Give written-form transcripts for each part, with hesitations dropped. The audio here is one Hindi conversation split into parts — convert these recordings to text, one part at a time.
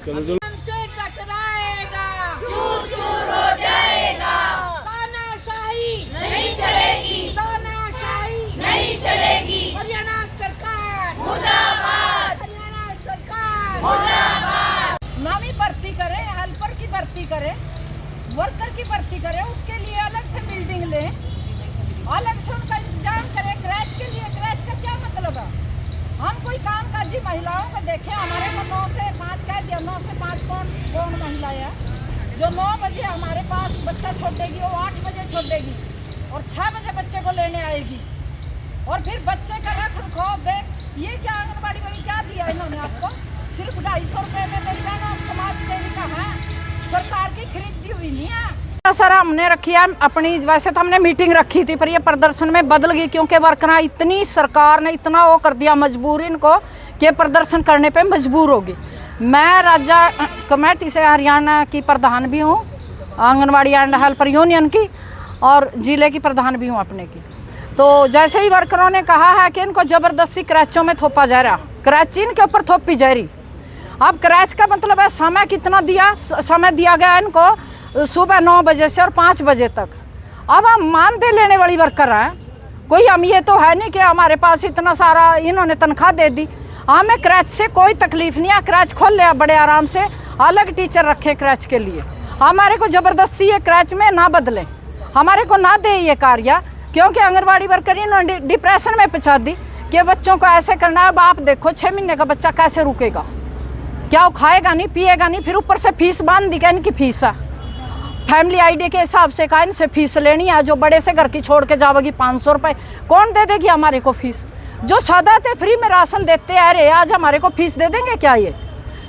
हमसे टकराएगा, चूर चूर हो जाएगा। तानाशाही नहीं चलेगी, तानाशाही नहीं चलेगी। हरियाणा सरकार मुर्दाबाद, हरियाणा सरकार मुर्दाबाद। नामी भर्ती करें, हेल्पर की भर्ती करें, वर्कर की भर्ती करें, उसके लिए अलग से बिल्डिंग लें, अलग से उनका इंतजाम करें। क्रैच के लिए, क्रैच का क्या मतलब है? हम कोई कामकाजी महिलाओं को देखें, हमारे को 9 से 5 कह दिया, 9 से 5 कौन महिला है जो 9 बजे हमारे पास बच्चा छोड़ेगी, वो 8 बजे छोड़ेगी और 6 बजे बच्चे को लेने आएगी और फिर बच्चे का रख रखाव दे। ये क्या आंगनबाड़ी में क्या दिया इन्होंने आपको? सिर्फ 250 रुपये में मेरी बहनों समाज सेविका है, सरकार की खरीदी हुई नहीं है। सर हमने रखी है अपनी, वैसे तो हमने मीटिंग रखी थी पर ये प्रदर्शन में बदल गई क्योंकि वर्कर इतनी, सरकार ने इतना वो कर दिया मजबूर इनको कि प्रदर्शन करने पे मजबूर होगी। मैं राज्य कमेटी से हरियाणा की प्रधान भी हूँ, आंगनवाड़ी एंड हेल्पर यूनियन की, और ज़िले की प्रधान भी हूँ अपने की। तो जैसे ही वर्करों ने कहा है कि इनको ज़बरदस्ती क्रैचों में थोपा जा रहा, क्रैच इनके ऊपर थोपी जा रही। अब क्रैच का मतलब है समय कितना दिया, समय दिया गया इनको सुबह 9 बजे से और 5 बजे तक। अब हम मानदेय लेने वाली वर्कर हैं, कोई हम ये तो है नहीं कि हमारे पास इतना सारा इन्होंने तनख्वाह दे दी। हमें क्रैच से कोई तकलीफ नहीं है, क्रैच खोल लिया बड़े आराम से, अलग टीचर रखे क्रैच के लिए। हमारे को ज़बरदस्ती ये क्रैच में ना बदलें, हमारे को ना दे ये कार्य, क्योंकि आंगनबाड़ी वर्कर इन्होंने डिप्रेशन में पहुँचा दी कि बच्चों को ऐसे करना है। अब आप देखो 6 महीने का बच्चा कैसे रुकेगा, क्या वो खाएगा नहीं, पिएगा नहीं, फिर ऊपर से फीस बांध दी, क्या इनकी फीस है? फैमिली आईडी के हिसाब से का इनसे फीस लेनी है। जो बड़े से घर की छोड़ के जाओगी 500 रुपये, कौन दे देगी हमारे को फीस? जो सदा थे फ्री में राशन देते आ रहे, आज हमारे को फीस दे देंगे क्या?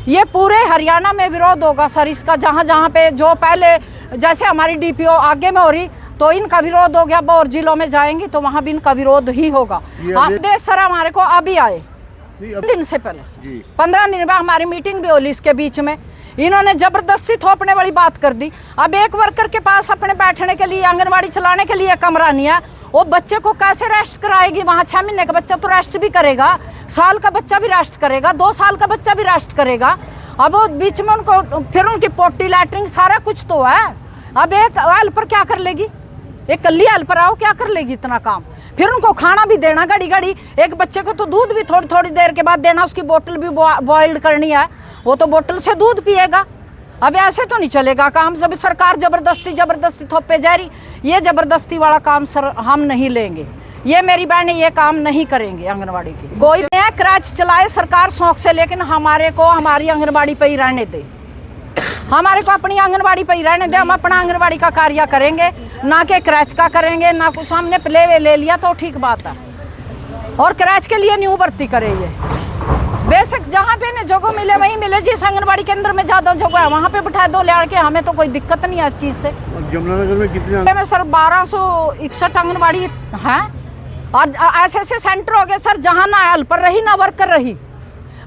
ये पूरे हरियाणा में विरोध होगा सर इसका। जहाँ जहाँ पे जो पहले जैसे हमारी डीपीओ आगे में हो रही तो इनका विरोध हो गया, और जिलों में जाएंगी तो वहाँ भी इनका विरोध ही होगा। आदेश सर हमारे को अभी आए दिन से पहले 15 दिन बाद हमारी मीटिंग भी होली, इसके बीच में इन्होंने जबरदस्ती थोपने वाली बात कर दी। अब एक वर्कर के पास अपने बैठने के लिए, आंगनवाड़ी चलाने के लिए कमरा नहीं है, वो बच्चे को कैसे रेस्ट कराएगी? वहाँ 6 महीने का बच्चा तो रेस्ट भी करेगा, साल का बच्चा भी रेस्ट करेगा, 2 साल का बच्चा भी रेस्ट करेगा। अब वो बीच में उनको फिर उनकी पोटी लैटरिंग सारा कुछ तो है। अब एक हेल्पर क्या कर लेगी? एक कल्ली हेल्पर आओ क्या कर लेगी इतना काम? फिर उनको खाना भी देना घड़ी घड़ी, एक बच्चे को तो दूध भी थोड़ी थोड़ी देर के बाद देना, उसकी बोतल भी बॉइल्ड करनी है, वो तो बोतल से दूध पिएगा। अब ऐसे तो नहीं चलेगा काम। सब सरकार जबरदस्ती थोपे जा रही, ये जबरदस्ती वाला काम सर हम नहीं लेंगे। ये मेरी बहनें ये काम नहीं करेंगे आंगनवाड़ी की। कोई नया क्रैच चलाए सरकार शौक से, लेकिन हमारे को हमारी आंगनवाड़ी पे ही रहने दे, हमारे को अपनी आंगनवाड़ी पे ही रहने दे। हम अपना आंगनवाड़ी का कार्य करेंगे, ना कि क्रैच का करेंगे, ना कुछ। हमने प्ले वे ले लिया तो ठीक बात है, और क्रैच के लिए न्यू भर्ती करेंगे। बेशक जहाँ पे न जगह मिले वहीं मिले, जिस आंगनबाड़ी केंद्र में ज़्यादा जगह है वहाँ पे बिठा दो ले के, हमें तो कोई दिक्कत नहीं है इस चीज़ से। यमुनानगर में कितने में सर 1261 आंगनबाड़ी हैं, और ऐसे सेंटर हो गए सर जहाँ ना हेल्पर रही ना वर्कर रही,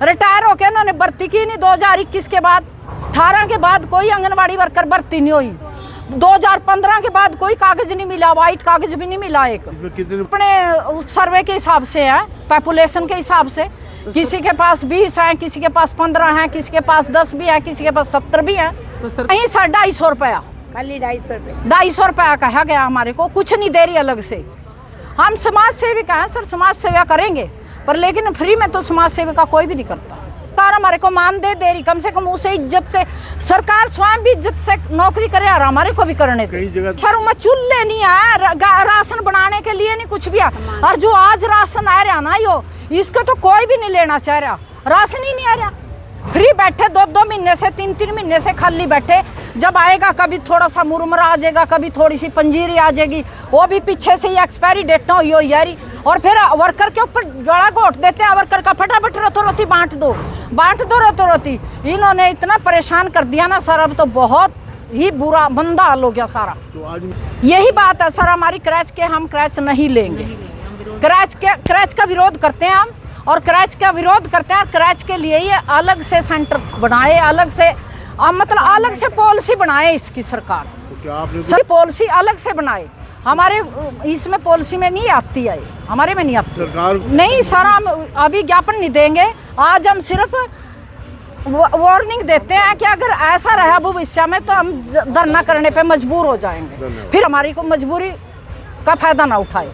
रिटायर होके इन्होंने भर्ती की नहीं। 2021 के बाद 18 के बाद कोई आंगनबाड़ी वर्कर भर्ती नहीं हुई। 2015 के बाद कोई कागज नहीं मिला, वाइट कागज भी नहीं मिला। एक अपने सर्वे के हिसाब से है, पॉपुलेशन के हिसाब से, किसी के पास 20 हैं, किसी के पास 15 हैं, किसी के पास 10 भी हैं, किसी के पास 70 भी हैं। तो सर नहीं सर 250 रुपया, खाली 250 रुपया कहा गया हमारे को, कुछ नहीं दे रही अलग से। हम समाज सेविका हैं सर, समाज सेवा करेंगे, पर लेकिन फ्री में तो समाज सेविका कोई भी नहीं करता। सरकार हमारे को मानदेय दे रही, कम से कम उसे इज्जत से, सरकार स्वयं भी इज्जत से नौकरी करे और हमारे को भी करने दे। सर मैं चूल्हे नहीं है, राशन बनाने के लिए नहीं कुछ भी है। और जो आज राशन आ रहा ना यो, इसको तो कोई भी नहीं लेना चाह रहा, राशन ही नहीं आ रहा। फ्री बैठे 2-2 महीने से, 3-3 महीने से खाली बैठे। जब आएगा कभी थोड़ा सा मुरमुरा आ जाएगा, कभी थोड़ी सी पंजीरी आ जाएगी, वो भी पीछे से ही एक्सपायरी डेट ना हुई यारी, और फिर वर्कर के ऊपर गला घोट देते हैं। वर्कर का फटाफट रोती बांट दो रोती। इन्होंने इतना परेशान कर दिया ना सर, अब तो बहुत ही बुरा मंदा हाल हो गया सारा। तो आज यही बात है सर, हमारी क्रैच के, हम क्रैच नहीं लेंगे। क्रैच का विरोध करते हैं हम, और क्रैच का विरोध करते हैं, और क्रैच के लिए ये अलग से सेंटर बनाए, अलग से मतलब अलग से पॉलिसी बनाए इसकी सरकार। तो क्या आपने सही पॉलिसी अलग से बनाए? हमारे इसमें पॉलिसी में नहीं आती है, हमारे में नहीं आती सरकार। नहीं सर, हम अभी ज्ञापन नहीं देंगे। आज हम सिर्फ वार्निंग देते हैं कि अगर ऐसा रहा भविष्य में तो हम धरना करने पे मजबूर हो जाएंगे, फिर हमारी को मजबूरी का फायदा ना उठाए।